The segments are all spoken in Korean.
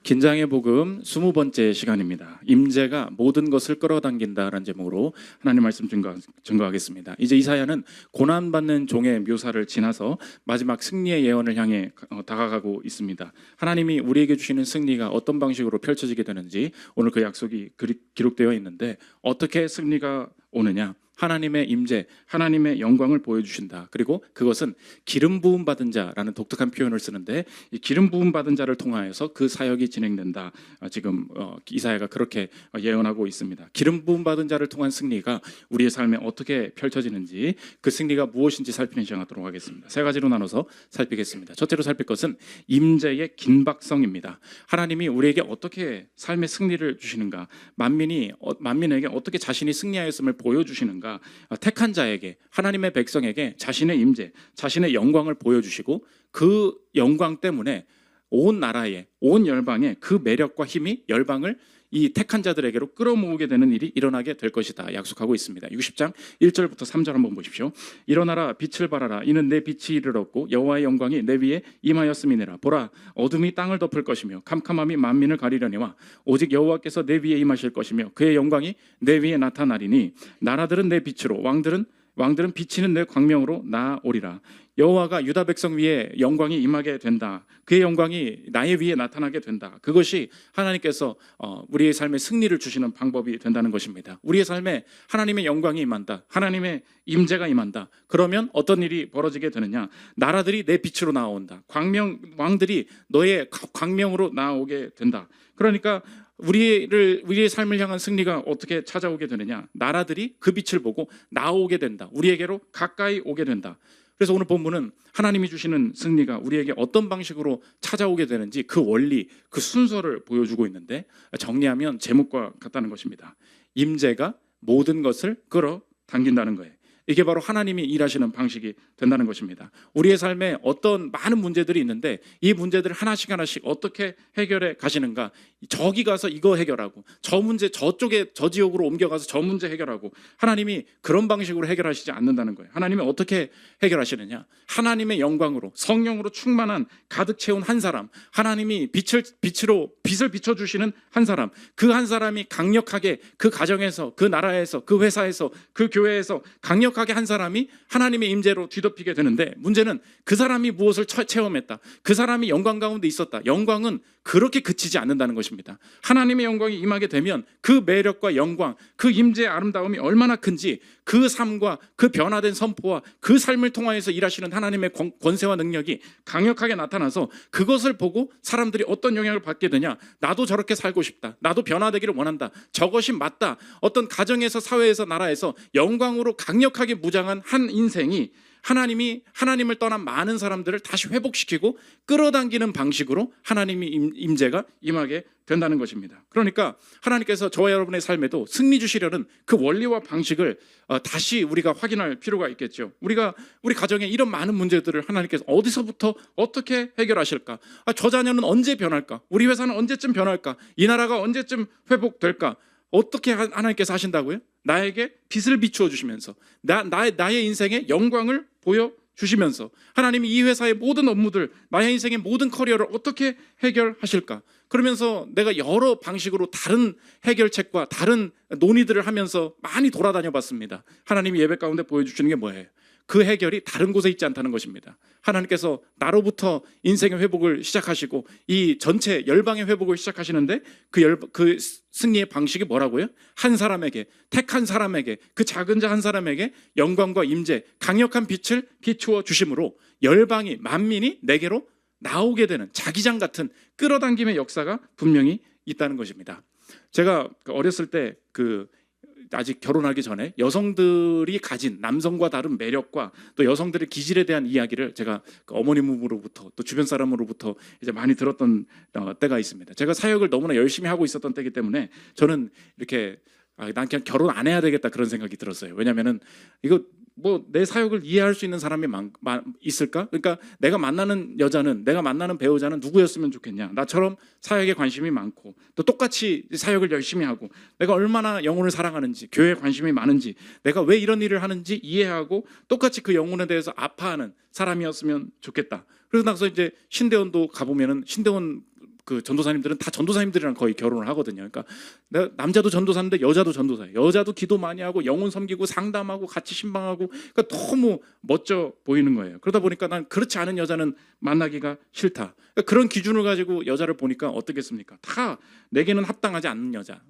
긴장의 복음 20번째 시간입니다. 임재가 모든 것을 끌어당긴다라는 제목으로 하나님 말씀 증거하겠습니다. 이제 이사야는 고난받는 종의 묘사를 지나서 마지막 승리의 예언을 향해 다가가고 있습니다. 하나님이 우리에게 주시는 승리가 어떤 방식으로 펼쳐지게 되는지 오늘 그 약속이 기록되어 있는데, 어떻게 승리가 오느냐? 하나님의 임재, 하나님의 영광을 보여주신다. 그리고 그것은 기름 부음 받은 자라는 독특한 표현을 쓰는데, 이 기름 부음 받은 자를 통하여서 그 사역이 진행된다. 지금 이사야가 그렇게 예언하고 있습니다. 기름 부음 받은 자를 통한 승리가 우리의 삶에 어떻게 펼쳐지는지, 그 승리가 무엇인지 살피는 시간 갖도록 하겠습니다. 세 가지로 나눠서 살피겠습니다. 첫째로 살필 것은 임재의 긴박성입니다. 하나님이 우리에게 어떻게 삶의 승리를 주시는가, 만민에게 어떻게 자신이 승리하였음을 보여주시는가, 택한 자에게, 하나님의 백성에게 자신의 임재, 자신의 영광을 보여주시고, 그 영광 때문에 온 나라에, 온 열방에 그 매력과 힘이 열방을 이 택한 자들에게로 끌어모으게 되는 일이 일어나게 될 것이다 약속하고 있습니다. 60장 1절부터 3절 한번 보십시오. 일어나라, 빛을 발하라. 이는 내 빛이 이르렀고 여호와의 영광이 내 위에 임하였음이니라. 보라, 어둠이 땅을 덮을 것이며 캄캄함이 만민을 가리려니와 오직 여호와께서 내 위에 임하실 것이며 그의 영광이 내 위에 나타나리니 나라들은 내 빛으로, 왕들은 비치는 내 광명으로 나오리라. 여호와가 유다 백성 위에 영광이 임하게 된다. 그의 영광이 나의 위에 나타나게 된다. 그것이 하나님께서 우리의 삶에 승리를 주시는 방법이 된다는 것입니다. 우리의 삶에 하나님의 영광이 임한다. 하나님의 임재가 임한다. 그러면 어떤 일이 벌어지게 되느냐? 나라들이 내 빛으로 나온다. 왕들이 너의 광명으로 나오게 된다. 그러니까 우리의 삶을 향한 승리가 어떻게 찾아오게 되느냐? 나라들이 그 빛을 보고 나오게 된다. 우리에게로 가까이 오게 된다. 그래서 오늘 본문은 하나님이 주시는 승리가 우리에게 어떤 방식으로 찾아오게 되는지 그 원리, 그 순서를 보여주고 있는데, 정리하면 제목과 같다는 것입니다. 임재가 모든 것을 끌어당긴다는 거예요. 이게 바로 하나님이 일하시는 방식이 된다는 것입니다. 우리의 삶에 어떤 많은 문제들이 있는데 이 문제들을 하나씩 어떻게 해결해 가시는가? 저기 가서 이거 해결하고, 저 문제 저쪽에 저 지역으로 옮겨가서 저 문제 해결하고, 하나님이 그런 방식으로 해결하시지 않는다는 거예요. 하나님이 어떻게 해결하시느냐? 하나님의 영광으로, 성령으로 충만한 가득 채운 한 사람, 하나님이 빛을 비춰주시는 한 사람, 그 한 사람이 강력하게 그 가정에서, 그 나라에서, 그 회사에서, 그 교회에서 강력하게 한 사람이 하나님의 임재로 뒤덮이게 되는데, 문제는 그 사람이 무엇을 체험했다, 그 사람이 영광 가운데 있었다. 영광은 그렇게 그치지 않는다는 것입니다. 하나님의 영광이 임하게 되면 그 매력과 영광, 그 임재의 아름다움이 얼마나 큰지, 그 삶과 그 변화된 선포와 그 삶을 통하여서 일하시는 하나님의 권세와 능력이 강력하게 나타나서 그것을 보고 사람들이 어떤 영향을 받게 되냐? 나도 저렇게 살고 싶다, 나도 변화되기를 원한다, 저것이 맞다. 어떤 가정에서, 사회에서, 나라에서 영광으로 강력하게 무장한 한 인생이 하나님을 떠난 많은 사람들을 다시 회복시키고 끌어당기는 방식으로 하나님의 임재가 임하게 된다는 것입니다. 그러니까 하나님께서 저와 여러분의 삶에도 승리 주시려는 그 원리와 방식을 다시 우리가 확인할 필요가 있겠죠. 우리 가정에 이런 많은 문제들을 하나님께서 어디서부터 어떻게 해결하실까? 저 자녀는 언제 변할까? 우리 회사는 언제쯤 변할까? 이 나라가 언제쯤 회복될까? 어떻게 하나님께서 하신다고요? 나에게 빛을 비추어 주시면서, 나의 인생에 영광을 보여주시면서, 하나님이 이 회사의 모든 업무들, 나의 인생의 모든 커리어를 어떻게 해결하실까? 그러면서 내가 여러 방식으로 다른 해결책과 다른 논의들을 하면서 많이 돌아다녀 봤습니다. 하나님이 예배 가운데 보여주시는 게 뭐예요? 그 해결이 다른 곳에 있지 않다는 것입니다. 하나님께서 나로부터 인생의 회복을 시작하시고 이 전체 열방의 회복을 시작하시는데, 그 승리의 방식이 뭐라고요? 한 사람에게, 택한 사람에게, 그 작은 자 한 사람에게 영광과 임재, 강력한 빛을 비추어 주심으로 열방이, 만민이 내게로 나오게 되는 자기장 같은 끌어당김의 역사가 분명히 있다는 것입니다. 제가 어렸을 때 아직 결혼하기 전에 여성들이 가진 남성과 다른 매력과 또 여성들의 기질에 대한 이야기를 제가 어머님으로부터 또 주변 사람으로부터 이제 많이 들었던 때가 있습니다. 제가 사역을 너무나 열심히 하고 있었던 때이기 때문에 저는 이렇게 난 그냥 결혼 안 해야 되겠다 그런 생각이 들었어요. 왜냐하면은 이거 내 사역을 이해할 수 있는 사람이 있을까? 그러니까 내가 만나는 여자는, 내가 만나는 배우자는 누구였으면 좋겠냐? 나처럼 사역에 관심이 많고 또 똑같이 사역을 열심히 하고 내가 얼마나 영혼을 사랑하는지, 교회에 관심이 많은지, 내가 왜 이런 일을 하는지 이해하고 똑같이 그 영혼에 대해서 아파하는 사람이었으면 좋겠다. 그래서 나서 이제 신대원도 가보면은 신대원 그 전도사님들은 다 전도사님들이랑 거의 결혼을 하거든요. 그러니까 남자도 전도사인데 여자도 전도사예요. 여자도 기도 많이 하고 영혼 섬기고 상담하고 같이 신방하고, 그러니까 너무 멋져 보이는 거예요. 그러다 보니까 난 그렇지 않은 여자는 만나기가 싫다. 그러니까 그런 기준을 가지고 여자를 보니까 어떻겠습니까? 다 내게는 합당하지 않는 여자,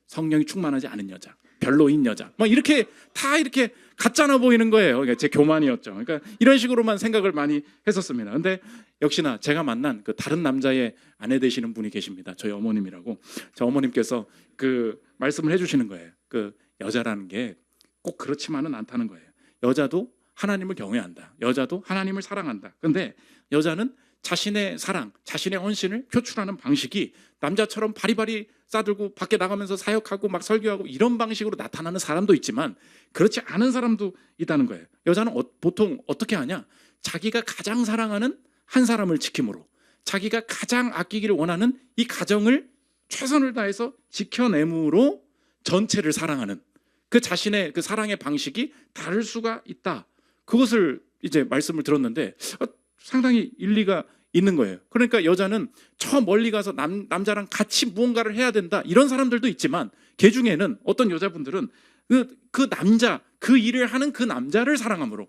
성령이 충만하지 않은 여자, 별로인 여자, 막 이렇게 다 이렇게 같잖아 보이는 거예요. 그러니까 제 교만이었죠. 그러니까 이런 식으로만 생각을 많이 했었습니다. 근데 역시나 제가 만난 그 다른 남자의 아내 되시는 분이 계십니다. 저희 어머님이라고. 저 어머님께서 그 말씀을 해주시는 거예요. 그 여자라는 게 꼭 그렇지만은 않다는 거예요. 여자도 하나님을 경외한다. 여자도 하나님을 사랑한다. 근데 여자는 자신의 사랑, 자신의 헌신을 표출하는 방식이 남자처럼 바리바리 싸들고 밖에 나가면서 사역하고 막 설교하고 이런 방식으로 나타나는 사람도 있지만 그렇지 않은 사람도 있다는 거예요. 여자는 보통 어떻게 하냐? 자기가 가장 사랑하는 한 사람을 지킴으로, 자기가 가장 아끼기를 원하는 이 가정을 최선을 다해서 지켜내므로 전체를 사랑하는, 그 자신의 그 사랑의 방식이 다를 수가 있다. 그것을 이제 말씀을 들었는데 상당히 일리가 있는 거예요. 그러니까 여자는 저 멀리 가서 남자랑 같이 무언가를 해야 된다, 이런 사람들도 있지만 그 중에는 어떤 여자분들은 그 남자, 그 일을 하는 그 남자를 사랑함으로,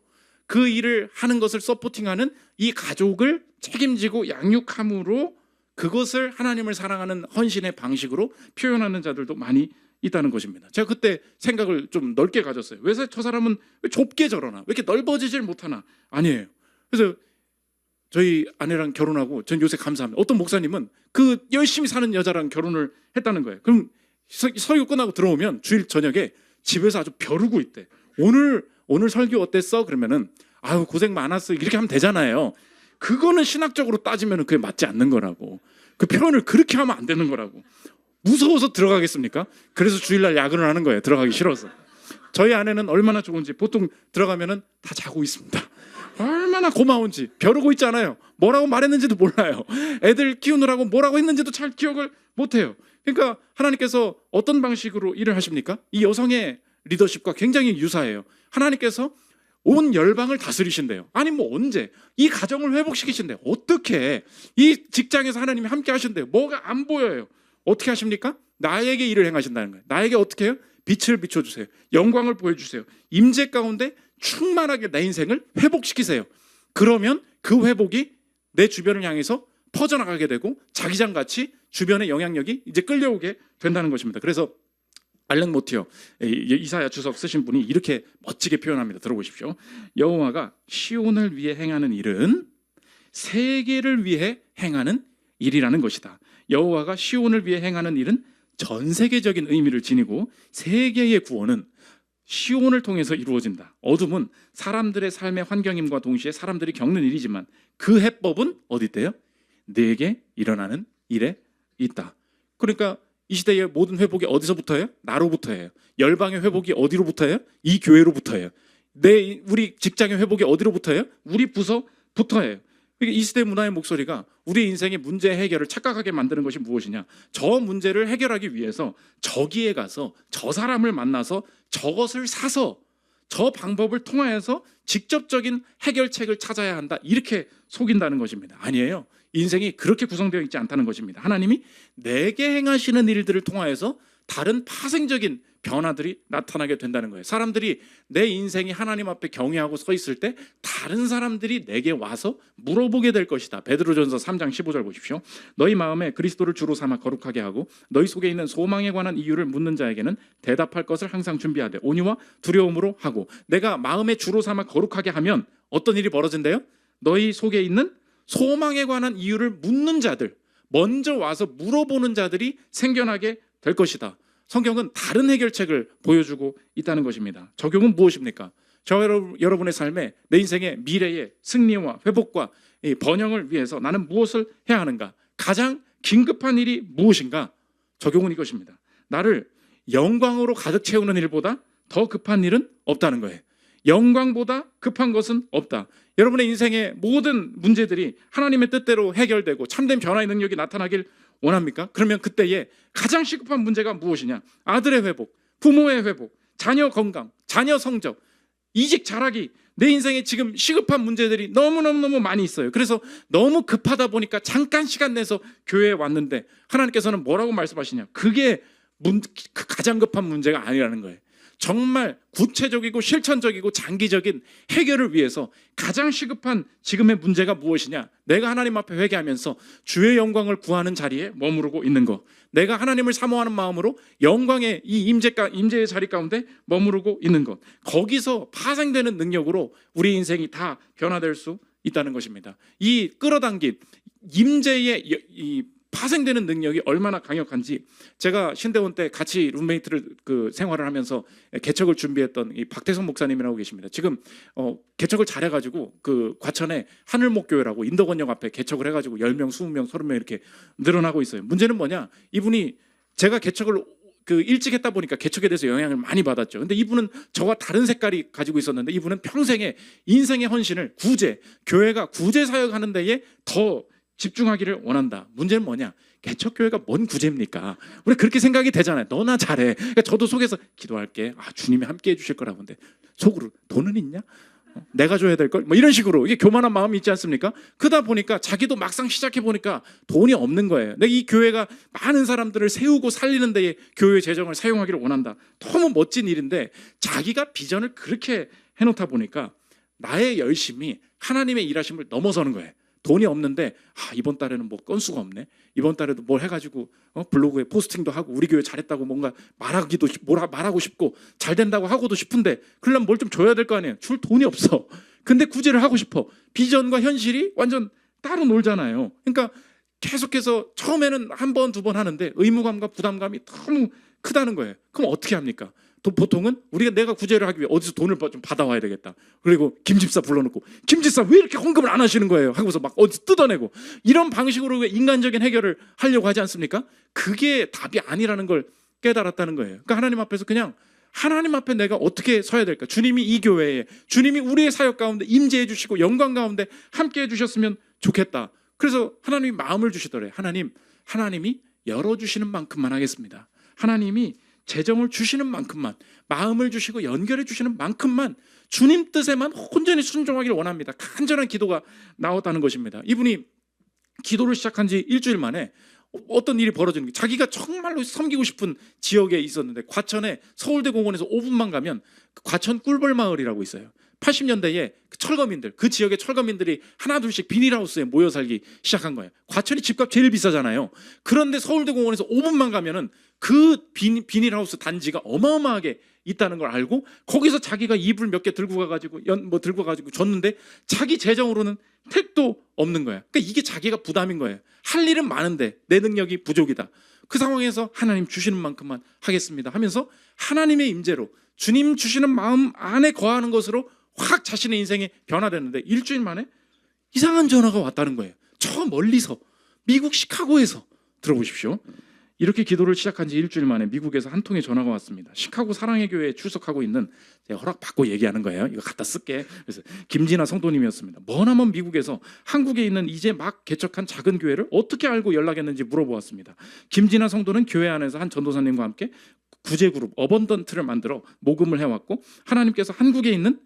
그 일을 하는 것을 서포팅하는 이 가족을 책임지고 양육함으로 그것을 하나님을 사랑하는 헌신의 방식으로 표현하는 자들도 많이 있다는 것입니다. 제가 그때 생각을 좀 넓게 가졌어요. 왜 저 사람은 왜 좁게 저러나? 왜 이렇게 넓어지질 못하나? 아니에요. 그래서 저희 아내랑 결혼하고 전 요새 감사합니다. 어떤 목사님은 그 열심히 사는 여자랑 결혼을 했다는 거예요. 그럼 설교 끝나고 들어오면 주일 저녁에 집에서 아주 벼르고 있대. 오늘 설교 어땠어? 그러면은 아유 고생 많았어, 이렇게 하면 되잖아요. 그거는 신학적으로 따지면 그게 맞지 않는 거라고. 그 표현을 그렇게 하면 안 되는 거라고. 무서워서 들어가겠습니까? 그래서 주일날 야근을 하는 거예요. 들어가기 싫어서. 저희 아내는 얼마나 좋은지, 보통 들어가면은 다 자고 있습니다. 얼마나 고마운지. 벼르고 있잖아요. 뭐라고 말했는지도 몰라요. 애들 키우느라고 뭐라고 했는지도 잘 기억을 못해요. 그러니까 하나님께서 어떤 방식으로 일을 하십니까? 이 여성의 리더십과 굉장히 유사해요. 하나님께서 온 열방을 다스리신대요. 아니 뭐 언제 이 가정을 회복시키신대요. 어떻게 이 직장에서 하나님이 함께 하신대요. 뭐가 안 보여요. 어떻게 하십니까? 나에게 일을 행하신다는 거예요. 나에게 어떻게 해요? 빛을 비춰주세요. 영광을 보여주세요. 임재 가운데 충만하게 내 인생을 회복시키세요. 그러면 그 회복이 내 주변을 향해서 퍼져나가게 되고 자기장같이 주변의 영향력이 이제 끌려오게 된다는 것입니다. 그래서 알렉 모티어 이사야 주석 쓰신 분이 이렇게 멋지게 표현합니다. 들어보십시오. 여호와가 시온을 위해 행하는 일은 세계를 위해 행하는 일이라는 것이다. 여호와가 시온을 위해 행하는 일은 전 세계적인 의미를 지니고 세계의 구원은 시온을 통해서 이루어진다. 어둠은 사람들의 삶의 환경임과 동시에 사람들이 겪는 일이지만 그 해법은 어디 있대요? 내게 일어나는 일에 있다. 그러니까 이 시대의 모든 회복이 어디서부터예요? 나로부터예요. 열방의 회복이 어디로부터예요? 이 교회로부터예요. 우리 직장의 회복이 어디로부터예요? 우리 부서부터예요. 이 시대 문화의 목소리가 우리 인생의 문제 해결을 착각하게 만드는 것이 무엇이냐? 저 문제를 해결하기 위해서 저기에 가서 저 사람을 만나서 저것을 사서 저 방법을 통하여서 직접적인 해결책을 찾아야 한다, 이렇게 속인다는 것입니다. 아니에요. 인생이 그렇게 구성되어 있지 않다는 것입니다. 하나님이 내게 행하시는 일들을 통하여서 다른 파생적인 변화들이 나타나게 된다는 거예요. 사람들이 내 인생이 하나님 앞에 경외하고 서 있을 때 다른 사람들이 내게 와서 물어보게 될 것이다. 베드로전서 3장 15절 보십시오. 너희 마음에 그리스도를 주로 삼아 거룩하게 하고 너희 속에 있는 소망에 관한 이유를 묻는 자에게는 대답할 것을 항상 준비하되 온유와 두려움으로 하고. 내가 마음에 주로 삼아 거룩하게 하면 어떤 일이 벌어진대요? 너희 속에 있는 소망에 관한 이유를 묻는 자들, 먼저 와서 물어보는 자들이 생겨나게 될 것이다. 성경은 다른 해결책을 보여주고 있다는 것입니다. 적용은 무엇입니까? 여러분의 삶에, 내 인생의 미래의 승리와 회복과 번영을 위해서 나는 무엇을 해야 하는가? 가장 긴급한 일이 무엇인가? 적용은 이것입니다. 나를 영광으로 가득 채우는 일보다 더 급한 일은 없다는 거예요. 영광보다 급한 것은 없다. 여러분의 인생의 모든 문제들이 하나님의 뜻대로 해결되고 참된 변화의 능력이 나타나길 원합니까? 그러면 그때에 가장 시급한 문제가 무엇이냐? 아들의 회복, 부모의 회복, 자녀 건강, 자녀 성적, 이직 잘하기. 내 인생에 지금 시급한 문제들이 너무너무 많이 있어요. 그래서 너무 급하다 보니까 잠깐 시간 내서 교회에 왔는데 하나님께서는 뭐라고 말씀하시냐? 그게 가장 급한 문제가 아니라는 거예요. 정말 구체적이고 실천적이고 장기적인 해결을 위해서 가장 시급한 지금의 문제가 무엇이냐? 내가 하나님 앞에 회개하면서 주의 영광을 구하는 자리에 머무르고 있는 것. 내가 하나님을 사모하는 마음으로 영광의 이 임재의 자리 가운데 머무르고 있는 것. 거기서 파생되는 능력으로 우리 인생이 다 변화될 수 있다는 것입니다. 이 끌어당긴 임재의 이 파생되는 능력이 얼마나 강력한지, 제가 신대원 때 같이 룸메이트를 생활을 하면서 개척을 준비했던 이 박태성 목사님이라고 계십니다. 지금 개척을 잘해가지고 과천에 하늘목교회라고 인덕원역 앞에 개척을 해가지고 10명, 20명, 30명 이렇게 늘어나고 있어요. 문제는 뭐냐? 이분이 제가 개척을 일찍 했다 보니까 개척에 대해서 영향을 많이 받았죠. 근데 이분은 저와 다른 색깔이 가지고 있었는데, 이분은 평생에 인생의 헌신을 교회가 구제 사역하는 데에 더 집중하기를 원한다. 문제는 뭐냐? 개척교회가 뭔 구제입니까? 우리 그렇게 생각이 되잖아요. 너나 잘해. 그러니까 저도 속에서 기도할게. 주님이 함께 해주실 거라고. 근데 속으로 돈은 있냐? 내가 줘야 될 걸? 뭐 이런 식으로 이게 교만한 마음이 있지 않습니까? 그러다 보니까 자기도 막상 시작해 보니까 돈이 없는 거예요. 근데 이 교회가 많은 사람들을 세우고 살리는 데에 교회 재정을 사용하기를 원한다. 너무 멋진 일인데 자기가 비전을 그렇게 해놓다 보니까 나의 열심이 하나님의 일하심을 넘어서는 거예요. 돈이 없는데 이번 달에는 뭐 건수가 없네. 이번 달에도 뭘 해가지고 블로그에 포스팅도 하고 우리 교회 잘했다고 뭔가 말하고 싶고 잘 된다고 하고도 싶은데 그러려면 뭘 좀 줘야 될 거 아니에요. 줄 돈이 없어. 근데 구제를 하고 싶어. 비전과 현실이 완전 따로 놀잖아요. 그러니까 계속해서 처음에는 한 번, 두 번 하는데 의무감과 부담감이 너무 크다는 거예요. 그럼 어떻게 합니까? 보통은 내가 구제를 하기 위해 어디서 돈을 좀 받아와야 되겠다. 그리고 김집사 불러놓고 김집사 왜 이렇게 헌금을 안 하시는 거예요? 하고서 막 어디서 뜯어내고 이런 방식으로 인간적인 해결을 하려고 하지 않습니까? 그게 답이 아니라는 걸 깨달았다는 거예요. 그러니까 하나님 앞에서 그냥 하나님 앞에 내가 어떻게 서야 될까? 주님이 이 교회에, 주님이 우리의 사역 가운데 임재해 주시고 영광 가운데 함께 해 주셨으면 좋겠다. 그래서 하나님이 마음을 주시더래요. 하나님이 열어주시는 만큼만 하겠습니다. 하나님이 재정을 주시는 만큼만, 마음을 주시고 연결해 주시는 만큼만 주님 뜻에만 온전히 순종하기를 원합니다. 간절한 기도가 나왔다는 것입니다. 이분이 기도를 시작한 지 일주일 만에 어떤 일이 벌어지는 게, 자기가 정말로 섬기고 싶은 지역에 있었는데 과천에 서울대공원에서 5분만 가면 과천 꿀벌마을이라고 있어요. 80년대에 철거민들, 그 지역의 철거민들이 하나둘씩 비닐하우스에 모여 살기 시작한 거예요. 과천이 집값 제일 비싸잖아요. 그런데 서울대공원에서 5분만 가면은 그 비닐하우스 단지가 어마어마하게 있다는 걸 알고 거기서 자기가 이불 몇 개 들고 가가지고 줬는데 자기 재정으로는 택도 없는 거야. 그러니까 이게 자기가 부담인 거예요. 할 일은 많은데 내 능력이 부족이다. 그 상황에서 하나님 주시는 만큼만 하겠습니다 하면서 하나님의 임재로 주님 주시는 마음 안에 거하는 것으로 확 자신의 인생이 변화됐는데 일주일 만에 이상한 전화가 왔다는 거예요. 저 멀리서 미국 시카고에서. 들어보십시오. 이렇게 기도를 시작한 지 일주일 만에 미국에서 한 통의 전화가 왔습니다. 시카고 사랑의 교회에 출석하고 있는, 제가 허락받고 얘기하는 거예요. 이거 갖다 쓸게. 그래서 김진아 성도님이었습니다. 머나먼 미국에서 한국에 있는 이제 막 개척한 작은 교회를 어떻게 알고 연락했는지 물어보았습니다. 김진아 성도는 교회 안에서 한 전도사님과 함께 구제그룹 어번던트를 만들어 모금을 해왔고 하나님께서 한국에 있는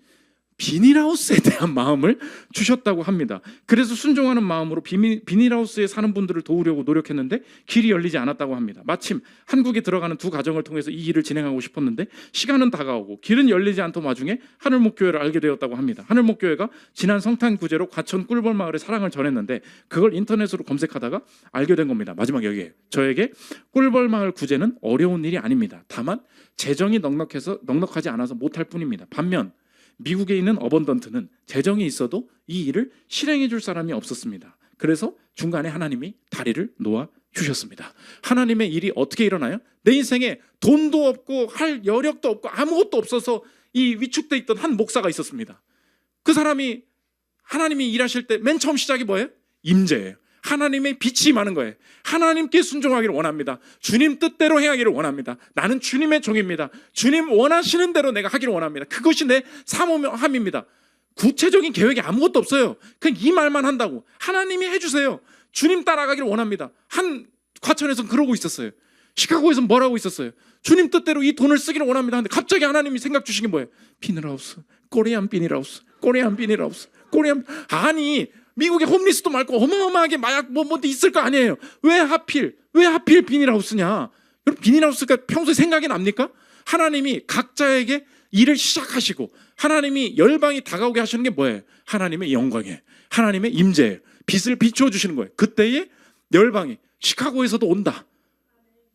비닐하우스에 대한 마음을 주셨다고 합니다. 그래서 순종하는 마음으로 비닐하우스에 사는 분들을 도우려고 노력했는데 길이 열리지 않았다고 합니다. 마침 한국에 들어가는 두 가정을 통해서 이 일을 진행하고 싶었는데 시간은 다가오고 길은 열리지 않던 와중에 하늘목교회를 알게 되었다고 합니다. 하늘목교회가 지난 성탄 구제로 과천 꿀벌마을에 사랑을 전했는데 그걸 인터넷으로 검색하다가 알게 된 겁니다. 마지막 여기에 저에게 꿀벌마을 구제는 어려운 일이 아닙니다. 다만 재정이 넉넉하지 않아서 못할 뿐입니다. 반면 미국에 있는 어번던트는 재정이 있어도 이 일을 실행해 줄 사람이 없었습니다. 그래서 중간에 하나님이 다리를 놓아 주셨습니다. 하나님의 일이 어떻게 일어나요? 내 인생에 돈도 없고 할 여력도 없고 아무것도 없어서 이 위축돼 있던 한 목사가 있었습니다. 그 사람이 하나님이 일하실 때 맨 처음 시작이 뭐예요? 임재예요. 하나님의 빛이 많은 거예요. 하나님께 순종하기를 원합니다. 주님 뜻대로 행하기를 원합니다. 나는 주님의 종입니다. 주님 원하시는 대로 내가 하기를 원합니다. 그것이 내 사모함입니다. 구체적인 계획이 아무것도 없어요. 그냥 이 말만 한다고. 하나님이 해주세요. 주님 따라가기를 원합니다. 한 과천에서 그러고 있었어요. 시카고에서 뭘 하고 있었어요? 주님 뜻대로 이 돈을 쓰기를 원합니다 하는데 갑자기 하나님이 생각 주신 게 뭐예요? 비닐하우스, 코리안 비닐하우스, 코리안 비닐하우스, 코리안. 아니 미국에 홈리스도 많고 어마어마하게 마약 뭐 있을 거 아니에요. 왜 하필 비닐하우스냐? 여러분 비닐하우스가 평소에 생각이 납니까? 하나님이 각자에게 일을 시작하시고 하나님이 열방이 다가오게 하시는 게 뭐예요? 하나님의 영광이에요. 하나님의 임재예요. 빛을 비추어 주시는 거예요. 그때에 열방이 시카고에서도 온다.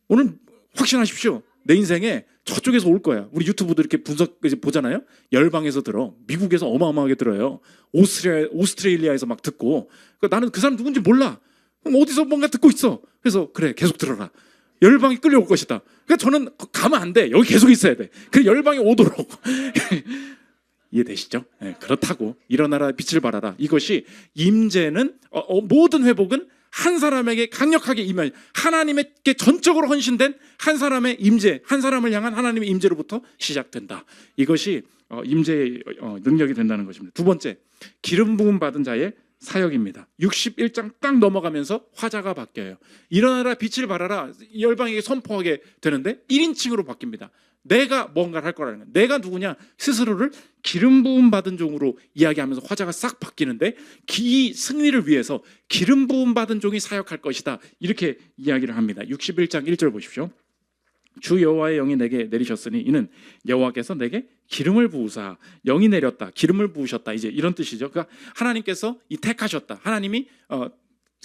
오늘 확신하십시오. 내 인생에 저쪽에서 올 거야. 우리 유튜브도 이렇게 분석 보잖아요. 열방에서 들어. 미국에서 어마어마하게 들어요. 오스트레일리아에서 막 듣고. 그러니까 나는 그 사람 누군지 몰라. 그럼 어디서 뭔가 듣고 있어. 그래서 그래 계속 들어라. 열방이 끌려올 것이다. 그러니까 저는 가면 안 돼. 여기 계속 있어야 돼. 그래 열방이 오도록. 이해되시죠? 네, 그렇다고 일어나라 빛을 발하라. 이것이 임재는 모든 회복은 한 사람에게 강력하게 임할 하나님에게 전적으로 헌신된 한 사람의 임재, 한 사람을 향한 하나님의 임재로부터 시작된다. 이것이 임재의 능력이 된다는 것입니다. 두 번째, 기름 부음 받은 자의 사역입니다. 61장 딱 넘어가면서 화자가 바뀌어요. 일어나라 빛을 발하라 열방에게 선포하게 되는데 1인칭으로 바뀝니다. 내가 뭔가를 할 거라는 거예요. 내가 누구냐? 스스로를 기름 부음 받은 종으로 이야기하면서 화자가 싹 바뀌는데 이 승리를 위해서 기름 부음 받은 종이 사역할 것이다. 이렇게 이야기를 합니다. 61장 1절 보십시오. 주 여호와의 영이 내게 내리셨으니 이는 여호와께서 내게 기름을 부으사 영이 내렸다. 기름을 부으셨다. 이제 이런 뜻이죠. 그러니까 하나님께서 이 택하셨다. 하나님이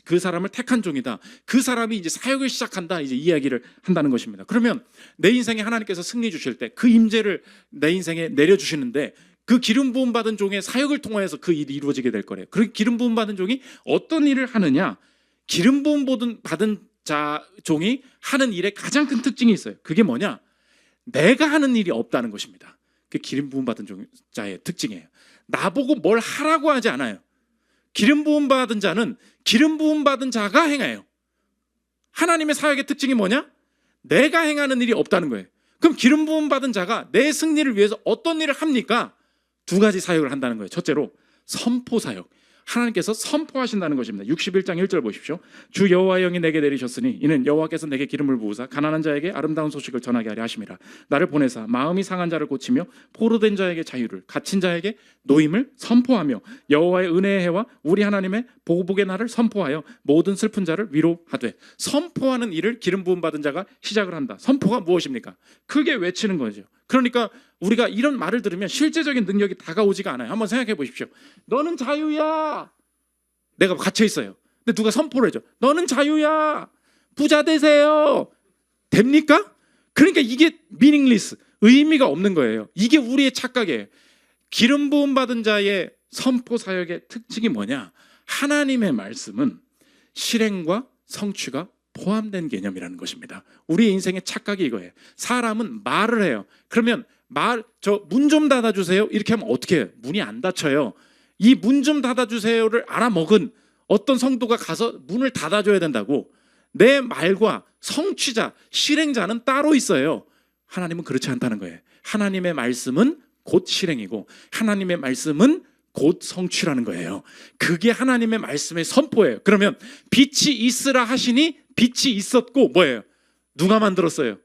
그 사람을 택한 종이다. 그 사람이 이제 사역을 시작한다. 이제 이야기를 한다는 것입니다. 그러면 내 인생에 하나님께서 승리 주실 때 그 임재를 내 인생에 내려 주시는데 그 기름 부음 받은 종의 사역을 통해서 그 일이 이루어지게 될 거래요. 그 기름 부음 받은 종이 어떤 일을 하느냐? 기름 부음 받은 자 종이 하는 일에 가장 큰 특징이 있어요. 그게 뭐냐? 내가 하는 일이 없다는 것입니다. 그 기름 부음 받은 자의 특징이에요. 나보고 뭘 하라고 하지 않아요. 기름 부음 받은 자는 기름 부음 받은 자가 행해요. 하나님의 사역의 특징이 뭐냐? 내가 행하는 일이 없다는 거예요. 그럼 기름 부음 받은 자가 내 승리를 위해서 어떤 일을 합니까? 두 가지 사역을 한다는 거예요. 첫째로 선포 사역. 하나님께서 선포하신다는 것입니다. 61장 1절 보십시오. 주 여호와의 영이 내게 내리셨으니 이는 여호와께서 내게 기름을 부으사 가난한 자에게 아름다운 소식을 전하게 하려 하심이라. 나를 보내사 마음이 상한 자를 고치며 포로된 자에게 자유를, 갇힌 자에게 노임을 선포하며 여호와의 은혜의 해와 우리 하나님의 보복의 날을 선포하여 모든 슬픈 자를 위로하되. 선포하는 일을 기름 부음 받은 자가 시작을 한다. 선포가 무엇입니까? 크게 외치는 거죠. 그러니까 우리가 이런 말을 들으면 실제적인 능력이 다가오지가 않아요. 한번 생각해 보십시오. 너는 자유야. 내가 갇혀 있어요. 근데 누가 선포를 해줘. 너는 자유야. 부자 되세요. 됩니까? 그러니까 이게 meaningless, 의미가 없는 거예요. 이게 우리의 착각이에요. 기름 부음 받은 자의 선포 사역의 특징이 뭐냐? 하나님의 말씀은 실행과 성취가 포함된 개념이라는 것입니다. 우리의 인생의 착각이 이거예요. 사람은 말을 해요. 그러면 저 문 좀 닫아주세요. 이렇게 하면 어떻게 해요? 문이 안 닫혀요. 이 문 좀 닫아주세요를 알아먹은 어떤 성도가 가서 문을 닫아줘야 된다고. 내 말과 성취자, 실행자는 따로 있어요. 하나님은 그렇지 않다는 거예요. 하나님의 말씀은 곧 실행이고 하나님의 말씀은 곧 성취라는 거예요. 그게 하나님의 말씀의 선포예요. 그러면 빛이 있으라 하시니 빛이 있었고 뭐예요? 누가 만들었어요?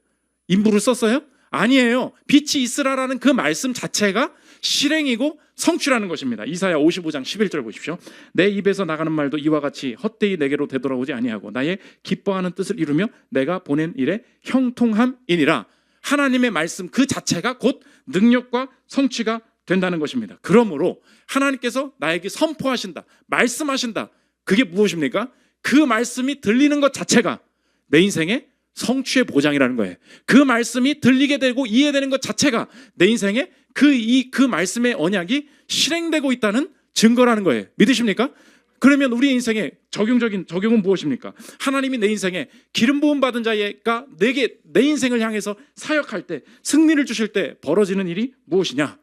인부를 썼어요? 아니에요. 빛이 있으라라는 그 말씀 자체가 실행이고 성취라는 것입니다. 이사야 55장 11절 보십시오. 내 입에서 나가는 말도 이와 같이 헛되이 내게로 되돌아오지 아니하고 나의 기뻐하는 뜻을 이루며 내가 보낸 일에 형통함이니라. 하나님의 말씀 그 자체가 곧 능력과 성취가 된다는 것입니다. 그러므로 하나님께서 나에게 선포하신다, 말씀하신다. 그게 무엇입니까? 그 말씀이 들리는 것 자체가 내 인생의 성취의 보장이라는 거예요. 그 말씀이 들리게 되고 이해되는 것 자체가 내 인생에 그 말씀의 언약이 실행되고 있다는 증거라는 거예요. 믿으십니까? 그러면 우리 인생의 적용은 무엇입니까? 하나님이 내 인생에 기름 부음 받은 자가 내 인생을 향해서 사역할 때, 승리를 주실 때 벌어지는 일이 무엇이냐?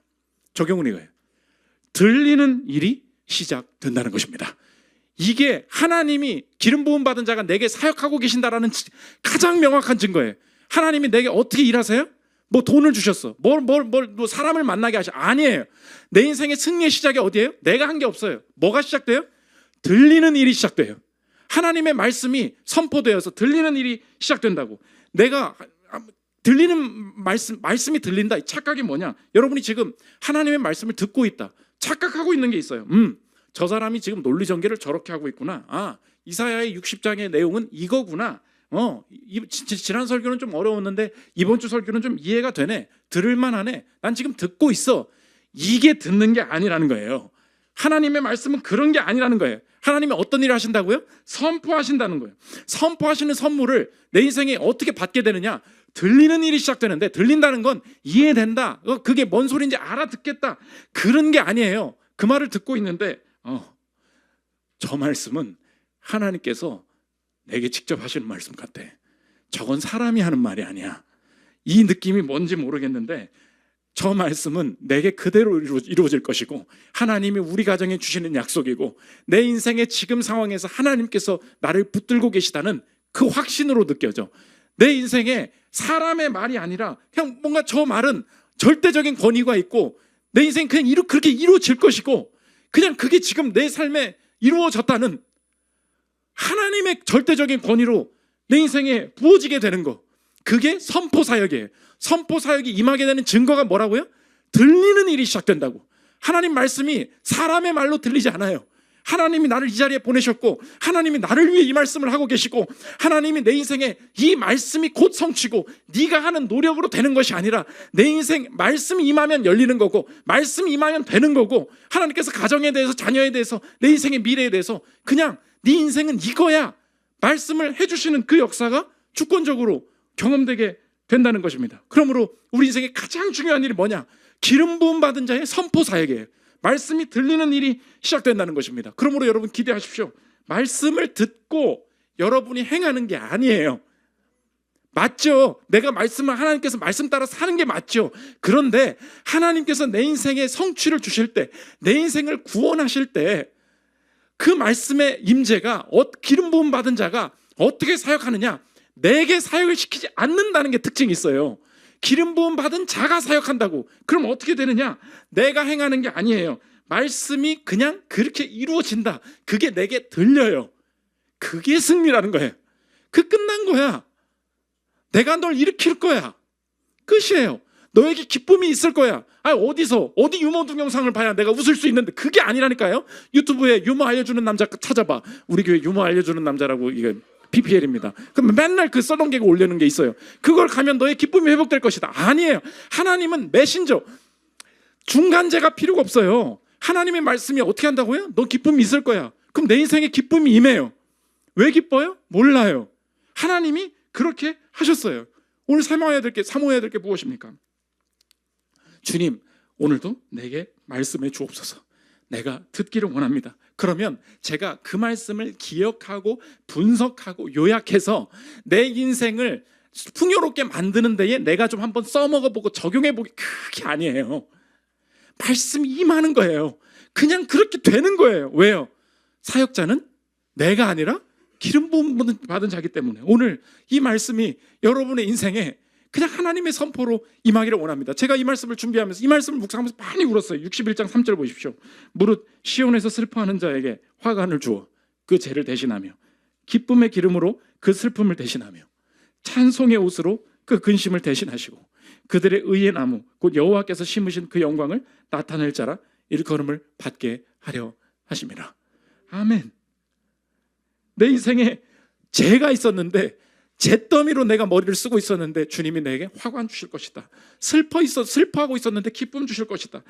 적용은 이거예요. 들리는 일이 시작된다는 것입니다. 이게 하나님이 기름 부음 받은 자가 내게 사역하고 계신다라는 가장 명확한 증거예요. 하나님이 내게 어떻게 일하세요? 뭐 돈을 주셨어. 뭐 사람을 만나게 하셔. 아니에요. 내 인생의 승리의 시작이 어디예요? 내가 한 게 없어요. 뭐가 시작돼요? 들리는 일이 시작돼요. 하나님의 말씀이 선포되어서 들리는 일이 시작된다고. 내가 들리는 말씀이 들린다. 착각이 뭐냐? 여러분이 지금 하나님의 말씀을 듣고 있다. 착각하고 있는 게 있어요. 저 사람이 지금 논리전개를 저렇게 하고 있구나. 아, 이사야의 60장의 내용은 이거구나. 지난 설교는 좀 어려웠는데 이번 주 설교는 좀 이해가 되네. 들을만하네. 난 지금 듣고 있어. 이게 듣는 게 아니라는 거예요. 하나님의 말씀은 그런 게 아니라는 거예요. 하나님이 어떤 일을 하신다고요? 선포하신다는 거예요. 선포하시는 선물을 내 인생에 어떻게 받게 되느냐? 들리는 일이 시작되는데, 들린다는 건 이해된다. 그게 뭔 소리인지 알아듣겠다. 그런 게 아니에요. 그 말을 듣고 있는데 저 말씀은 하나님께서 내게 직접 하시는 말씀 같아. 저건 사람이 하는 말이 아니야. 이 느낌이 뭔지 모르겠는데 저 말씀은 내게 그대로 이루어질 것이고, 하나님이 우리 가정에 주시는 약속이고, 내 인생의 지금 상황에서 하나님께서 나를 붙들고 계시다는 그 확신으로 느껴져. 내 인생에 사람의 말이 아니라 그냥 뭔가 저 말은 절대적인 권위가 있고 내 인생이 그냥 그렇게 이루어질 것이고, 그냥 그게 지금 내 삶에 이루어졌다는 하나님의 절대적인 권위로 내 인생에 부어지게 되는 거. 그게 선포사역이에요. 선포사역이 임하게 되는 증거가 뭐라고요? 들리는 일이 시작된다고. 하나님 말씀이 사람의 말로 들리지 않아요. 하나님이 나를 이 자리에 보내셨고, 하나님이 나를 위해 이 말씀을 하고 계시고, 하나님이 내 인생에 이 말씀이 곧 성취고 네가 하는 노력으로 되는 것이 아니라 내 인생 말씀이 임하면 열리는 거고, 말씀이 임하면 되는 거고, 하나님께서 가정에 대해서, 자녀에 대해서, 내 인생의 미래에 대해서 그냥 네 인생은 이거야 말씀을 해주시는 그 역사가 주권적으로 경험되게 된다는 것입니다. 그러므로 우리 인생의 가장 중요한 일이 뭐냐? 기름 부음 받은 자의 선포 사역이에요. 말씀이 들리는 일이 시작된다는 것입니다. 그러므로 여러분 기대하십시오. 말씀을 듣고 여러분이 행하는 게 아니에요. 맞죠? 내가 말씀을, 하나님께서 말씀 따라 사는 게 맞죠. 그런데 하나님께서 내 인생에 성취를 주실 때, 내 인생을 구원하실 때 그 말씀의 임재가, 기름 부음 받은 자가 어떻게 사역하느냐? 내게 사역을 시키지 않는다는 게 특징이 있어요. 기름 부음 받은 자가 사역한다고. 그럼 어떻게 되느냐? 내가 행하는 게 아니에요. 말씀이 그냥 그렇게 이루어진다. 그게 내게 들려요. 그게 승리라는 거예요. 그 끝난 거야. 내가 널 일으킬 거야. 끝이에요. 너에게 기쁨이 있을 거야. 어디 유머 동영상을 봐야 내가 웃을 수 있는데, 그게 아니라니까요. 유튜브에 유머 알려주는 남자 찾아봐. 우리 교회 유머 알려주는 남자라고, 이게 PPL입니다. 그럼 맨날 그 써던 개그 올리는 게 있어요. 그걸 가면 너의 기쁨이 회복될 것이다. 아니에요. 하나님은 메신저, 중간재가 필요가 없어요. 하나님의 말씀이 어떻게 한다고요? 너 기쁨이 있을 거야. 그럼 내 인생에 기쁨이 임해요. 왜 기뻐요? 몰라요. 하나님이 그렇게 하셨어요. 오늘 사모해야 될 게 무엇입니까? 주님, 오늘도 내게 말씀해 주옵소서. 내가 듣기를 원합니다. 그러면 제가 그 말씀을 기억하고 분석하고 요약해서 내 인생을 풍요롭게 만드는 데에 내가 좀 한번 써먹어보고 적용해보기, 그게 아니에요. 말씀이 임하는 거예요. 그냥 그렇게 되는 거예요. 왜요? 사역자는 내가 아니라 기름 부음 받은 자기 때문에. 오늘 이 말씀이 여러분의 인생에 그냥 하나님의 선포로 임하기를 원합니다. 제가 이 말씀을 준비하면서, 이 말씀을 묵상하면서 많이 울었어요. 61장 3절 보십시오. 무릇 시온에서 슬퍼하는 자에게 화관을 주어 그 죄를 대신하며, 기쁨의 기름으로 그 슬픔을 대신하며, 찬송의 옷으로 그 근심을 대신하시고, 그들의 의의 나무 곧 여호와께서 심으신 그 영광을 나타낼 자라 일컬음을 받게 하려 하심이라. 아멘. 내 인생에 죄가 있었는데, 잿더미로 내가 머리를 쓰고 있었는데 주님이 내게 화관 주실 것이다. 슬퍼하고 있었는데 기쁨 주실 것이다.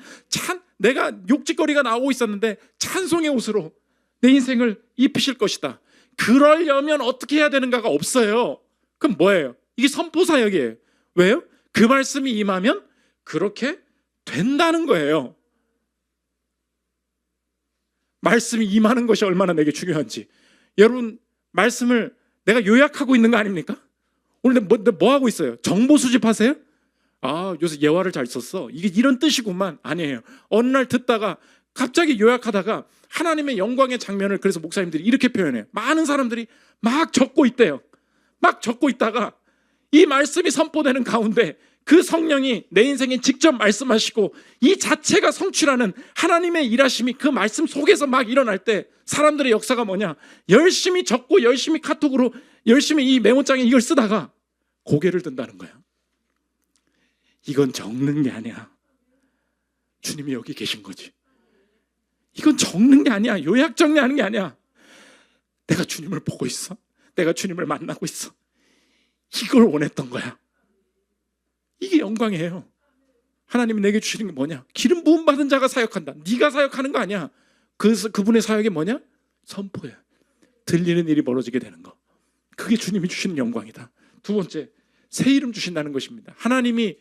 내가 욕짓거리가 나오고 있었는데 찬송의 옷으로 내 인생을 입히실 것이다. 그러려면 어떻게 해야 되는가가 없어요. 그럼 뭐예요? 이게 선포사역이에요. 왜요? 그 말씀이 임하면 그렇게 된다는 거예요. 말씀이 임하는 것이 얼마나 내게 중요한지. 여러분, 말씀을 내가 요약하고 있는 거 아닙니까? 오늘 뭐 하고 있어요? 정보 수집하세요? 요새 예화를 잘 썼어. 이게 이런 뜻이구만. 아니에요. 어느 날 듣다가 갑자기 요약하다가 하나님의 영광의 장면을, 그래서 목사님들이 이렇게 표현해요. 많은 사람들이 막 적고 있대요. 막 적고 있다가 이 말씀이 선포되는 가운데 그 성령이 내 인생에 직접 말씀하시고 이 자체가 성취라는 하나님의 일하심이 그 말씀 속에서 막 일어날 때 사람들의 역사가 뭐냐? 열심히 적고 열심히 카톡으로 열심히 이 메모장에 이걸 쓰다가 고개를 든다는 거야. 이건 적는 게 아니야. 주님이 여기 계신 거지. 이건 적는 게 아니야. 요약 정리하는 게 아니야. 내가 주님을 보고 있어. 내가 주님을 만나고 있어. 이걸 원했던 거야. 이게 영광이에요. 하나님이 내게 주시는 게 뭐냐? 기름 부음 받은 자가 사역한다. 네가 사역하는 거 아니야. 그분의 사역이 뭐냐? 선포야. 들리는 일이 벌어지게 되는 거. 그게 주님이 주시는 영광이다. 두 번째, 새 이름 주신다는 것입니다. 하나님이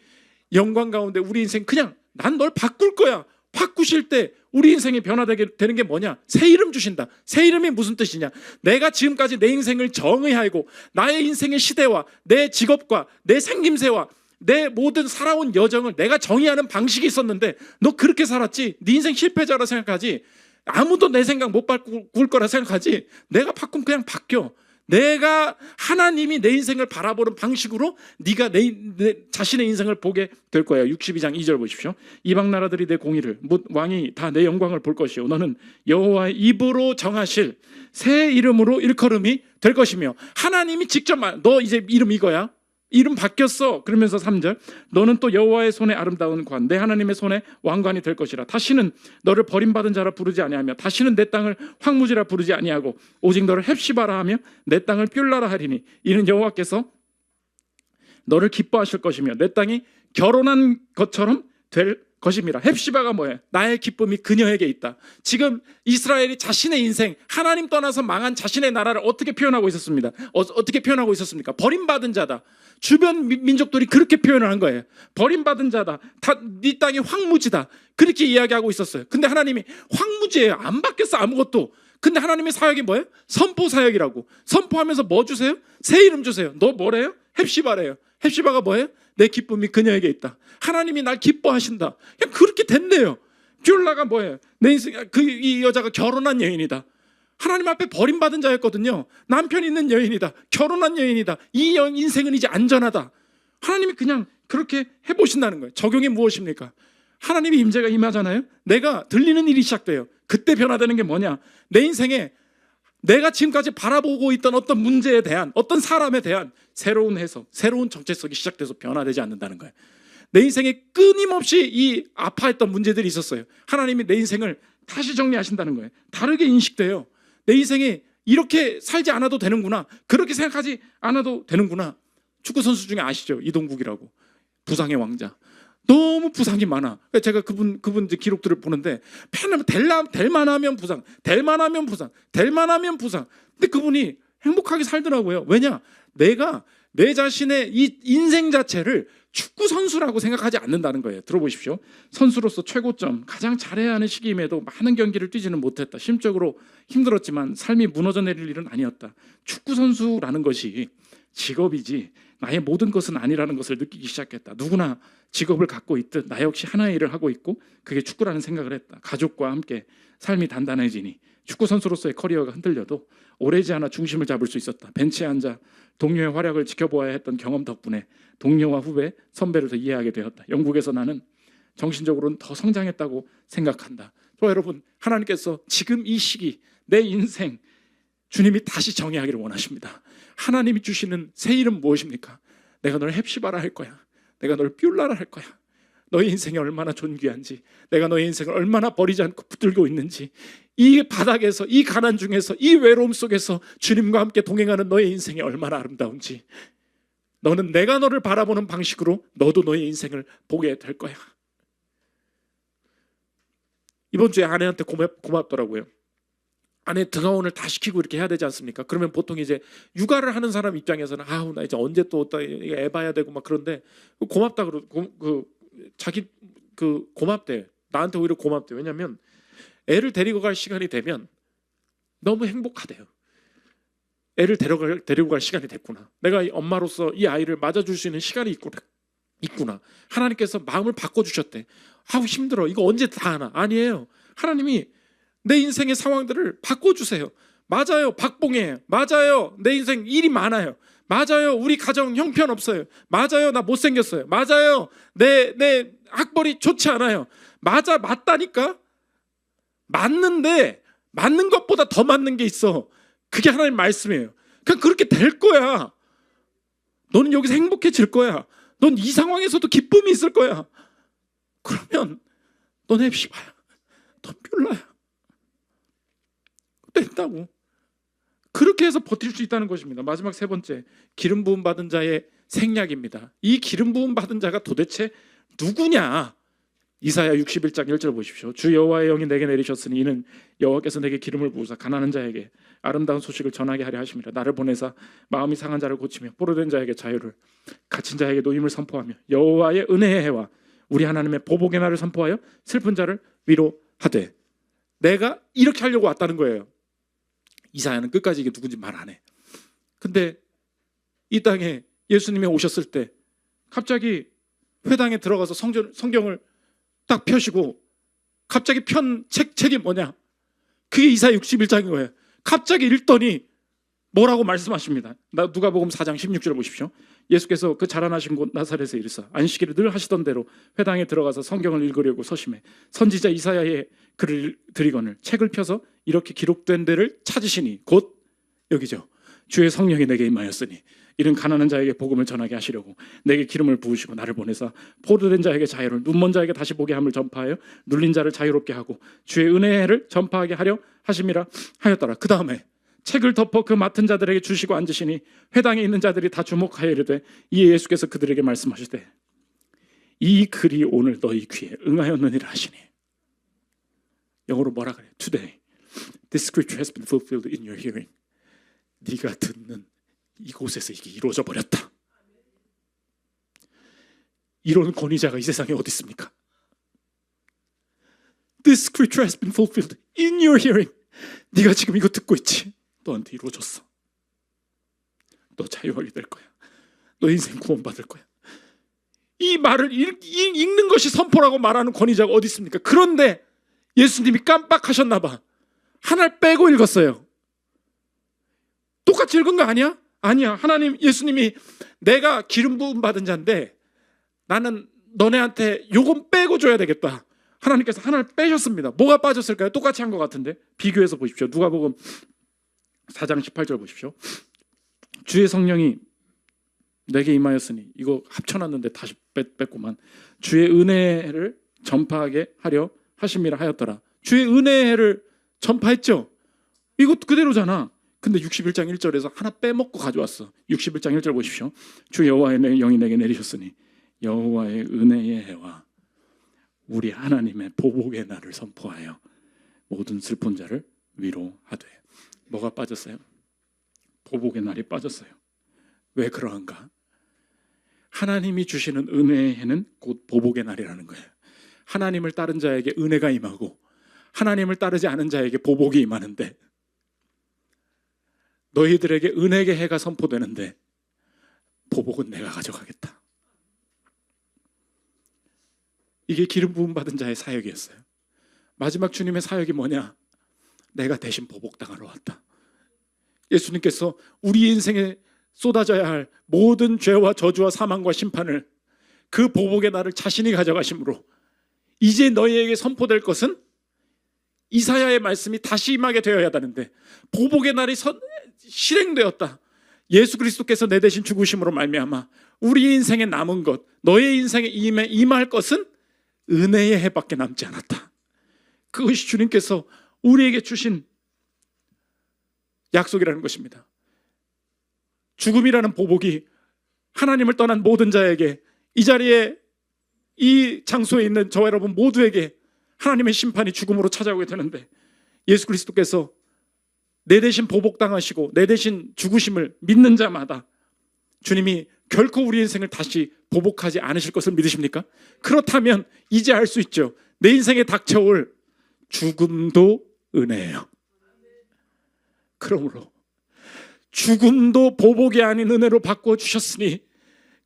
영광 가운데 우리 인생 그냥 난 널 바꿀 거야. 바꾸실 때 우리 인생이 변화되게 되는 게 뭐냐? 새 이름 주신다. 새 이름이 무슨 뜻이냐? 내가 지금까지 내 인생을 정의하고 나의 인생의 시대와 내 직업과 내 생김새와 내 모든 살아온 여정을 내가 정의하는 방식이 있었는데 너 그렇게 살았지? 네 인생 실패자라 생각하지? 아무도 내 생각 못 바꿀 거라 생각하지? 내가 바꾸면 그냥 바뀌어. 내가 하나님이 내 인생을 바라보는 방식으로 네가 내 자신의 인생을 보게 될 거예요. 62장 2절 보십시오. 이방 나라들이 내 공의를 묻 왕이 다 내 영광을 볼 것이요 너는 여호와의 입으로 정하실 새 이름으로 일컬음이 될 것이며 하나님이 직접 너 이제 이름 이거야. 이름 바뀌었어. 그러면서 3절 너는 또 여호와의 손에 아름다운 관 내 하나님의 손에 왕관이 될 것이라. 다시는 너를 버림받은 자라 부르지 아니하며 다시는 내 땅을 황무지라 부르지 아니하고 오직 너를 헵시바라 하며 내 땅을 뷸라라 하리니 이는 여호와께서 너를 기뻐하실 것이며 내 땅이 결혼한 것처럼 될 것입니다. 헵시바가 뭐예요? 나의 기쁨이 그녀에게 있다. 지금 이스라엘이 자신의 인생 하나님 떠나서 망한 자신의 나라를 어떻게 표현하고 있었습니다. 어떻게 표현하고 있었습니까? 버림받은 자다. 주변 민족들이 그렇게 표현을 한 거예요. 버림받은 자다. 네 땅이 황무지다. 그렇게 이야기하고 있었어요. 근데 하나님이 황무지예요. 안 바뀌었어 아무것도. 근데 하나님의 사역이 뭐예요? 선포 사역이라고. 선포하면서 뭐 주세요? 새 이름 주세요. 너 뭐래요? 헵시바래요. 헵시바가 뭐예요? 내 기쁨이 그녀에게 있다. 하나님이 날 기뻐하신다. 그냥 그렇게 됐네요. 뷸라가 뭐예요? 내 인생 이 여자가 결혼한 여인이다. 하나님 앞에 버림받은 자였거든요. 남편 있는 여인이다. 결혼한 여인이다. 이 인생은 이제 안전하다. 하나님이 그냥 그렇게 해보신다는 거예요. 적용이 무엇입니까? 하나님의 임재가 임하잖아요. 내가 들리는 일이 시작돼요. 그때 변화되는 게 뭐냐? 내 인생에 내가 지금까지 바라보고 있던 어떤 문제에 대한 어떤 사람에 대한 새로운 해석, 새로운 정체성이 시작돼서 변화되지 않는다는 거예요. 내 인생에 끊임없이 이 아파했던 문제들이 있었어요. 하나님이 내 인생을 다시 정리하신다는 거예요. 다르게 인식돼요. 내 인생이 이렇게 살지 않아도 되는구나. 그렇게 생각하지 않아도 되는구나. 축구 선수 중에 아시죠? 이동국이라고. 부상의 왕자. 너무 부상이 많아. 제가 그분 이제 기록들을 보는데 될 만하면 부상, 될 만하면 부상, 될 만하면 부상. 근데 그분이 행복하게 살더라고요. 왜냐? 내가 내 자신의 이 인생 자체를 축구 선수라고 생각하지 않는다는 거예요. 들어보십시오. 선수로서 최고점, 가장 잘해야 하는 시기임에도 많은 경기를 뛰지는 못했다. 심적으로 힘들었지만 삶이 무너져 내릴 일은 아니었다. 축구 선수라는 것이 직업이지 나의 모든 것은 아니라는 것을 느끼기 시작했다. 누구나 직업을 갖고 있듯 나 역시 하나의 일을 하고 있고 그게 축구라는 생각을 했다. 가족과 함께 삶이 단단해지니 축구 선수로서의 커리어가 흔들려도 오래지 않아 중심을 잡을 수 있었다. 벤치에 앉아 동료의 활약을 지켜보아야 했던 경험 덕분에 동료와 후배, 선배를 더 이해하게 되었다. 영국에서 나는 정신적으로는 더 성장했다고 생각한다. 여러분, 하나님께서 지금 이 시기 내 인생 주님이 다시 정의하기를 원하십니다. 하나님이 주시는 새 이름 무엇입니까? 내가 널 헵시바라 할 거야. 내가 널 뷸라라 할 거야. 너의 인생이 얼마나 존귀한지, 내가 너의 인생을 얼마나 버리지 않고 붙들고 있는지, 이 바닥에서, 이 가난 중에서, 이 외로움 속에서 주님과 함께 동행하는 너의 인생이 얼마나 아름다운지, 너는 내가 너를 바라보는 방식으로 너도 너의 인생을 보게 될 거야. 이번 주에 아내한테 고맙더라고요. 아내 등하원을 다 시키고 이렇게 해야 되지 않습니까? 그러면 보통 이제 육아를 하는 사람 입장에서는 나 이제 언제 또 애 봐야 되고 막 그런데 고맙다 그러고 자기 고맙대. 나한테 오히려 고맙대. 왜냐하면 애를 데리고 갈 시간이 되면 너무 행복하대요. 애를 데리고 갈 시간이 됐구나. 내가 엄마로서 이 아이를 맞아줄 수 있는 시간이 있구나. 하나님께서 마음을 바꿔주셨대. 힘들어. 이거 언제 다 하나? 아니에요. 하나님이 내 인생의 상황들을 바꿔주세요. 맞아요. 박봉이에요. 맞아요. 내 인생 일이 많아요. 맞아요. 우리 가정 형편없어요. 맞아요. 나 못생겼어요. 맞아요. 내 학벌이 좋지 않아요. 맞다니까. 맞는데 맞는 것보다 더 맞는 게 있어. 그게 하나님 말씀이에요. 그냥 그렇게 될 거야. 너는 여기서 행복해질 거야. 넌 이 상황에서도 기쁨이 있을 거야. 그러면 너네 시바야. 넌 뮬라야. 된다고. 그렇게 해서 버틸 수 있다는 것입니다. 마지막 세 번째, 기름 부음 받은 자의 생략입니다. 이 기름 부음 받은 자가 도대체 누구냐? 이사야 61장 1절 보십시오. 주 여호와의 영이 내게 내리셨으니 이는 여호와께서 내게 기름을 부으사 가난한 자에게 아름다운 소식을 전하게 하려 하심이라. 나를 보내사 마음이 상한 자를 고치며 포로된 자에게 자유를, 갇힌 자에게 노임을 선포하며 여호와의 은혜의 해와 우리 하나님의 보복의 날을 선포하여 슬픈 자를 위로하되. 내가 이렇게 하려고 왔다는 거예요. 이사야는 끝까지 이게 누군지 말 안 해. 근데 이 땅에 예수님이 오셨을 때 갑자기 회당에 들어가서 성경을 딱 펴시고 갑자기 편 책이 뭐냐? 그게 이사야 61장인 거예요. 갑자기 읽더니 뭐라고 말씀하십니다. 누가복음 4장 16절 보십시오. 예수께서 그 자라나신 곳 나사렛에 이르사 안식일을 늘 하시던 대로 회당에 들어가서 성경을 읽으려고 서심해 선지자 이사야의 글을 드리거늘 책을 펴서 이렇게 기록된 데를 찾으시니 곧 여기죠. 주의 성령이 내게 임하였으니 이는 가난한 자에게 복음을 전하게 하시려고 내게 기름을 부으시고 나를 보내사 포로된 자에게 자유를, 눈먼 자에게 다시 보게 함을 전파하여 눌린 자를 자유롭게 하고 주의 은혜를 전파하게 하려 하심이라 하였더라. 그 다음에 책을 덮어 그 맡은 자들에게 주시고 앉으시니 회당에 있는 자들이 다 주목하여 이르되 이에 예수께서 그들에게 말씀하시되 이 글이 오늘 너희 귀에 응하였느니라 하시니. 영어로 뭐라 그래? Today this scripture has been fulfilled in your hearing. 네가 듣는 이곳에서 이게 이루어져 버렸다. 이런 권위자가 이 세상에 어디 있습니까? This scripture has been fulfilled in your hearing. 네가 지금 이거 듣고 있지? 너한테 이루어졌어. 너 자유하게 될 거야. 너 인생 구원받을 거야. 이 말을 읽는 것이 선포라고 말하는 권위자가 어디 있습니까? 그런데 예수님이 깜빡하셨나 봐. 하나를 빼고 읽었어요. 똑같이 읽은 거 아니야? 아니야. 예수님이 내가 기름 부음 받은 자인데 나는 너네한테 요건 빼고 줘야 되겠다. 하나님께서 하나를 빼셨습니다. 뭐가 빠졌을까요? 똑같이 한 것 같은데 비교해서 보십시오. 누가복음 4장 18절 보십시오. 주의 성령이 내게 임하였으니 이거 합쳐놨는데 다시 뺐구만. 주의 은혜를 전파하게 하려 하심이라 하였더라. 주의 은혜를 전파했죠. 이거 그대로잖아. 근데 61장 1절에서 하나 빼먹고 가져왔어. 61장 1절 보십시오. 주 여호와의 영이 내게 내리셨으니 여호와의 은혜의 해와 우리 하나님의 보복의 날을 선포하여 모든 슬픈 자를 위로하되. 뭐가 빠졌어요? 보복의 날이 빠졌어요. 왜 그러한가? 하나님이 주시는 은혜의 해는 곧 보복의 날이라는 거예요. 하나님을 따른 자에게 은혜가 임하고 하나님을 따르지 않은 자에게 보복이 임하는데 너희들에게 은혜의 해가 선포되는데 보복은 내가 가져가겠다. 이게 기름 부음 받은 자의 사역이었어요. 마지막 주님의 사역이 뭐냐? 내가 대신 보복당하러 왔다. 예수님께서 우리 인생에 쏟아져야 할 모든 죄와 저주와 사망과 심판을 그 보복의 날을 자신이 가져가심으로 이제 너희에게 선포될 것은 이사야의 말씀이 다시 임하게 되어야 하는데 보복의 날이 실행되었다. 예수 그리스도께서 내 대신 죽으심으로 말미암아 우리 인생에 남은 것, 너의 인생에 임할 것은 은혜의 해밖에 남지 않았다. 그것이 주님께서 우리에게 주신 약속이라는 것입니다. 죽음이라는 보복이 하나님을 떠난 모든 자에게, 이 자리에 이 장소에 있는 저와 여러분 모두에게 하나님의 심판이 죽음으로 찾아오게 되는데 예수 그리스도께서 내 대신 보복당하시고 내 대신 죽으심을 믿는 자마다 주님이 결코 우리 인생을 다시 보복하지 않으실 것을 믿으십니까? 그렇다면 이제 알 수 있죠. 내 인생에 닥쳐올 죽음도 은혜예요. 그러므로 죽음도 보복이 아닌 은혜로 바꾸어 주셨으니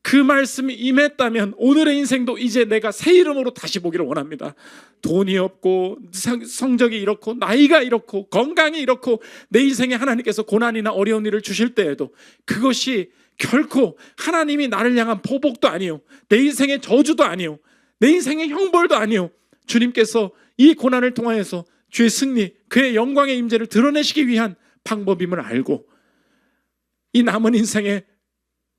그 말씀이 임했다면 오늘의 인생도 이제 내가 새 이름으로 다시 보기를 원합니다. 돈이 없고 성적이 이렇고 나이가 이렇고 건강이 이렇고 내 인생에 하나님께서 고난이나 어려운 일을 주실 때에도 그것이 결코 하나님이 나를 향한 보복도 아니요, 내 인생의 저주도 아니요, 내 인생의 형벌도 아니요, 주님께서 이 고난을 통하여서 주의 승리, 그의 영광의 임재를 드러내시기 위한 방법임을 알고 이 남은 인생의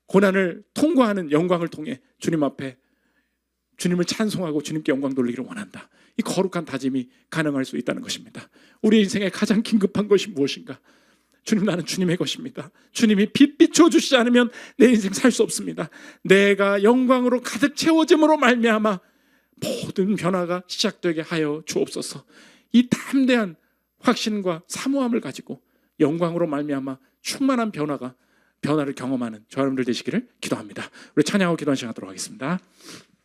고난을 통과하는 영광을 통해 주님 앞에 주님을 찬송하고 주님께 영광 돌리기를 원한다. 이 거룩한 다짐이 가능할 수 있다는 것입니다. 우리 인생에 가장 긴급한 것이 무엇인가? 주님, 나는 주님의 것입니다. 주님이 빛 비춰주시지 않으면 내 인생 살 수 없습니다. 내가 영광으로 가득 채워짐으로 말미암아 모든 변화가 시작되게 하여 주옵소서. 이 담대한 확신과 사모함을 가지고 영광으로 말미암아 충만한 변화를 경험하는 저 여러분들 되시기를 기도합니다. 우리 찬양하고 기도한 시간 하도록 하겠습니다.